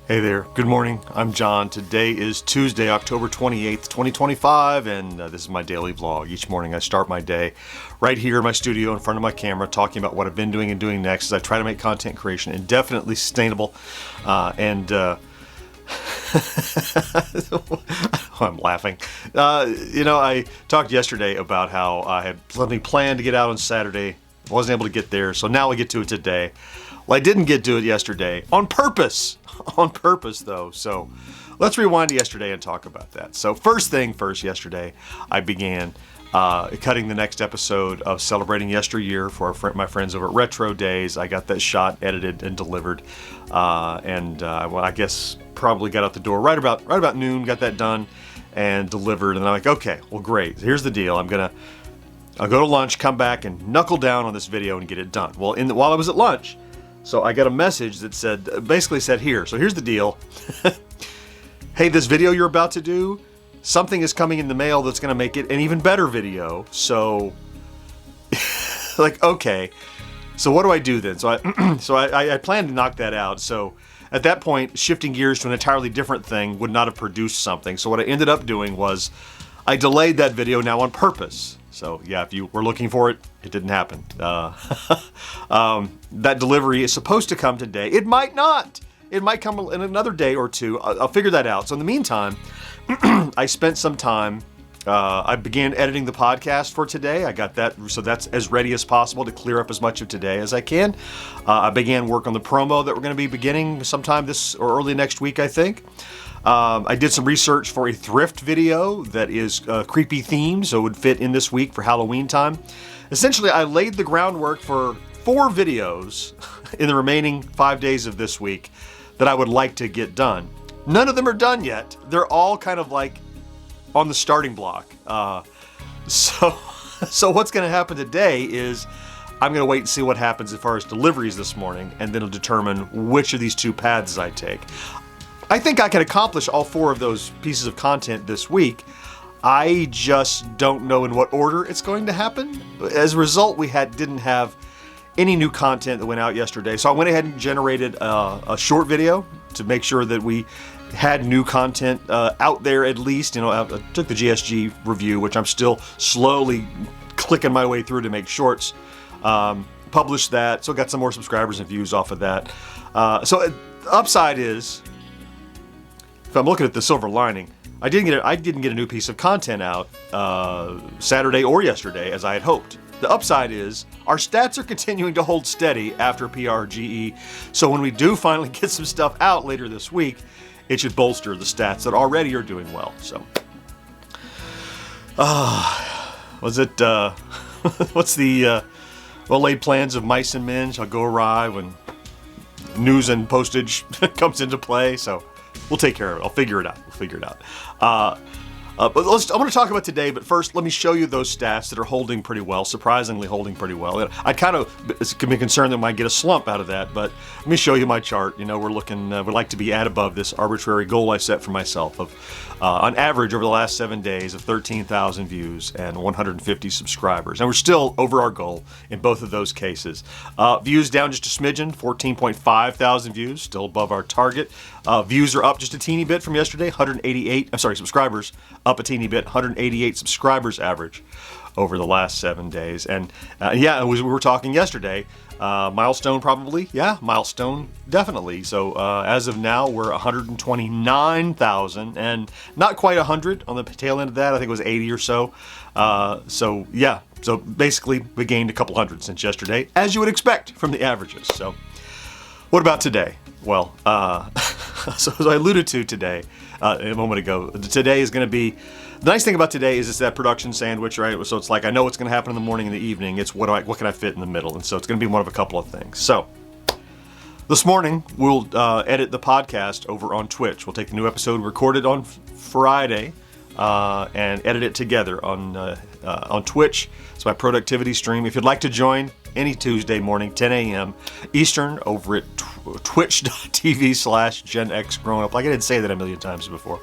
Hey there, good morning. I'm John. Today is Tuesday, October 28th, 2025, and this is my daily vlog. Each morning I start my day right here in my studio in front of my camera talking about what I've been doing and doing next as I try to make content creation indefinitely sustainable. I'm laughing. I talked yesterday about how I had something planned to get out on Saturday. Wasn't able to get there, so now I get to it today. Well, I didn't get to it yesterday on purpose. On purpose, though. So let's rewind to yesterday and talk about that. So first thing first, yesterday I began cutting the next episode of Celebrating Yesteryear for my friends over at Retro Days. I got that shot edited and delivered, I guess probably got out the door right about noon. Got that done and delivered, and I'm like, okay, well, great. Here's the deal. I'll go to lunch, come back, and knuckle down on this video and get it done. Well, while I was at lunch. So I got a message that basically said, here's the deal. Hey, this video you're about to do, something is coming in the mail that's going to make it an even better video. So, like, okay. So what do I do then? So I planned to knock that out. So at that point, shifting gears to an entirely different thing would not have produced something. So what I ended up doing was I delayed that video now on purpose. So yeah, if you were looking for it, it didn't happen. That delivery is supposed to come today. It might not. It might come in another day or two. I'll figure that out. So in the meantime, I spent some time. I began editing the podcast for today. I got that, so that's as ready as possible to clear up as much of today as I can. I began work on the promo that we're going to be beginning sometime this or early next week, I think. I did some research for a thrift video that is creepy themed, so it would fit in this week for Halloween time. Essentially, I laid the groundwork for 4 videos in the remaining 5 days of this week that I would like to get done. None of them are done yet. They're all kind of like on the starting block. So what's going to happen today is I'm going to wait and see what happens as far as deliveries this morning, and then it'll determine which of these 2 paths I take. I think I can accomplish all 4 of those pieces of content this week. I just don't know in what order it's going to happen. As a result, we didn't have any new content that went out yesterday. So I went ahead and generated a short video to make sure that we had new content out there at least. I took the GSG review, which I'm still slowly clicking my way through to make shorts. Published that, so got some more subscribers and views off of that. So the upside is, if I'm looking at the silver lining, I didn't get a new piece of content out Saturday or yesterday as I had hoped. The upside is our stats are continuing to hold steady after PRGE, so when we do finally get some stuff out later this week, it should bolster the stats that already are doing well. So, what's the well-laid plans of mice and men shall go awry when news and postage comes into play, so we'll take care of it. I'll figure it out. But I want to talk about today, but first let me show you those stats that are holding pretty well, surprisingly holding pretty well. I'd kind of be concerned that I might get a slump out of that, but let me show you my chart. We're looking, we'd like to be at above this arbitrary goal I set for myself of, on average over the last 7 days, of 13,000 views and 150 subscribers. And we're still over our goal in both of those cases. Views down just a smidgen, 14.5 thousand views, still above our target. Views are up just a teeny bit from yesterday, subscribers up a teeny bit, 188 subscribers average over the last 7 days. And we were talking yesterday, milestone probably, milestone definitely. So as of now, we're 129,000 and not quite 100 on the tail end of that. I think it was 80 or so. So basically we gained a couple hundred since yesterday, as you would expect from the averages. So what about today? Well, so as I alluded to today, a moment ago, today is going to be, the nice thing about today is it's that production sandwich, right? So it's like, I know what's going to happen in the morning and the evening. It's what can I fit in the middle? And so it's going to be one of a couple of things. So this morning, we'll edit the podcast over on Twitch. We'll take the new episode recorded on Friday and edit it together on Twitch. It's my productivity stream. If you'd like to join any Tuesday morning, 10 a.m. Eastern, over at twitch.tv/GenXGrownUp. Like I didn't say that a million times before.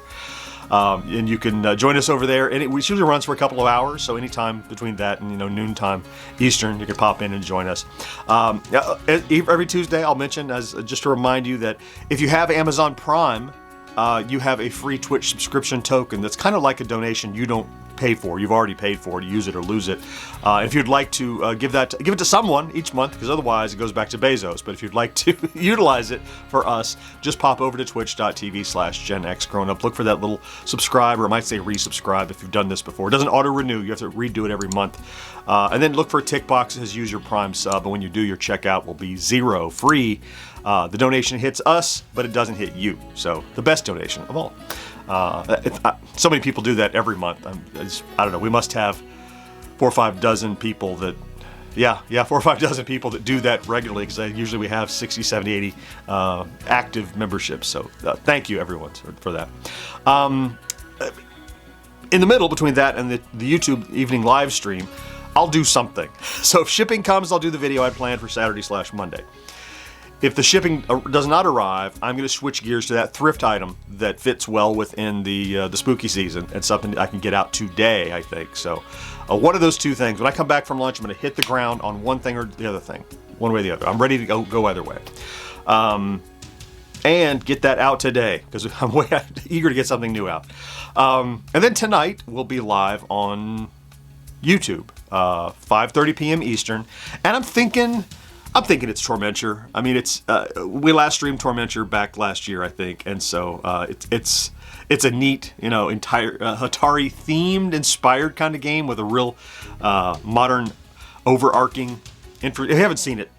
And you can join us over there. And it usually runs for a couple of hours, so anytime between that and noontime Eastern, you can pop in and join us. Every Tuesday, I'll mention, as just to remind you, that if you have Amazon Prime, you have a free Twitch subscription token that's kind of like a donation you don't pay for. You've already paid for it. Use it or lose it. If you'd like to give it to someone each month, because otherwise it goes back to Bezos. But if you'd like to utilize it for us, just pop over to twitch.tv/GenXGrownUp. Look for that little subscribe, or it might say resubscribe if you've done this before. It doesn't auto-renew. You have to redo it every month. And then look for a tick box that says use your Prime sub. And when you do, your checkout will be $0 free. The donation hits us, but it doesn't hit you. So the best donation of all. So many people do that every month. I don't know. We must have 4 or 5 dozen people that, 4 or 5 dozen people that do that regularly, because usually we have 60, 70, 80 active memberships. So thank you, everyone, for that. In the middle between that and the YouTube evening live stream, I'll do something. So if shipping comes, I'll do the video I planned for Saturday/Monday. If the shipping does not arrive, I'm going to switch gears to that thrift item that fits well within the spooky season, and something I can get out today, I think. So one of those two things. When I come back from lunch, I'm going to hit the ground on one thing or the other thing. One way or the other. I'm ready to go either way. And get that out today, because I'm eager to get something new out. And then tonight, we'll be live on YouTube, 5:30 p.m. Eastern. And I'm thinking it's Tormenture. I mean, we last streamed Tormenture back last year, I think, and so it's a neat, entire Atari themed, inspired kind of game with a real modern, overarching. If you haven't seen it,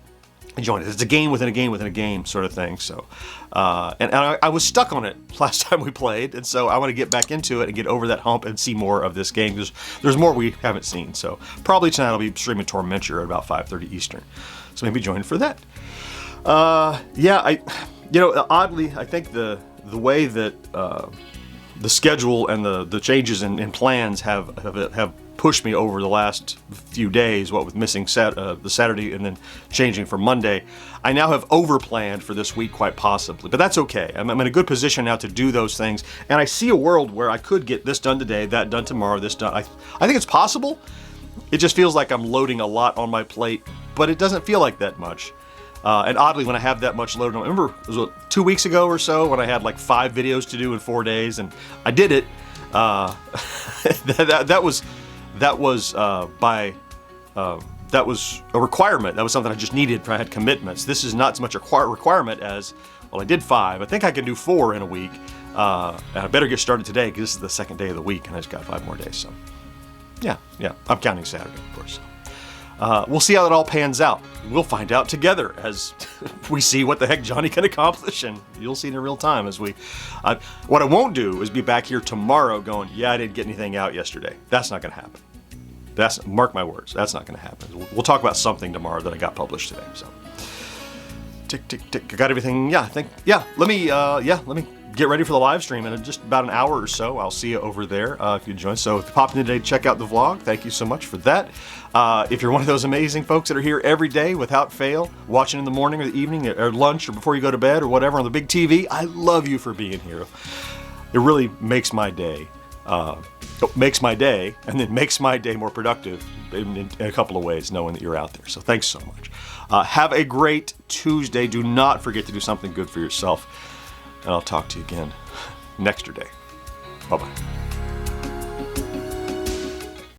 join it. It's a game within a game within a game sort of thing. So, and I was stuck on it last time we played, and so I want to get back into it and get over that hump and see more of this game. There's more we haven't seen. So probably tonight I'll be streaming Tormenture at about 5:30 Eastern. So maybe join for that. Oddly, I think the way that the schedule and the changes in plans have pushed me over the last few days, what with missing the Saturday and then changing for Monday, I now have overplanned for this week quite possibly. But that's okay. I'm in a good position now to do those things. And I see a world where I could get this done today, that done tomorrow, this done. I think it's possible. It just feels like I'm loading a lot on my plate, but it doesn't feel like that much. And oddly, when I have that much loaded, I remember it was 2 weeks ago or so when I had like 5 videos to do in 4 days, and I did it. That was a requirement. That was something I just needed. I had commitments. This is not so much a requirement as, well, I did 5. I think I can do 4 in a week. And I better get started today, because this is the second day of the week, and I just got 5 more days. So, yeah. I'm counting Saturday, of course. We'll see how that all pans out. We'll find out together as we see what the heck Johnny can accomplish, and you'll see it in real time as what I won't do is be back here tomorrow going, I didn't get anything out yesterday. That's not going to happen. Mark my words, that's not going to happen. We'll talk about something tomorrow that I got published today. So, tick, tick, tick. I got everything. Let me get ready for the live stream in just about an hour or so. I'll see you over there if you join. So if you popped in today, check out the vlog. Thank you so much for that. If you're one of those amazing folks that are here every day without fail, watching in the morning or the evening or lunch or before you go to bed or whatever on the big TV, I love you for being here. It really makes my day. And then makes my day more productive in a couple of ways, knowing that you're out there. So thanks so much. Have a great Tuesday. Do not forget to do something good for yourself. And I'll talk to you again next day. Bye-bye.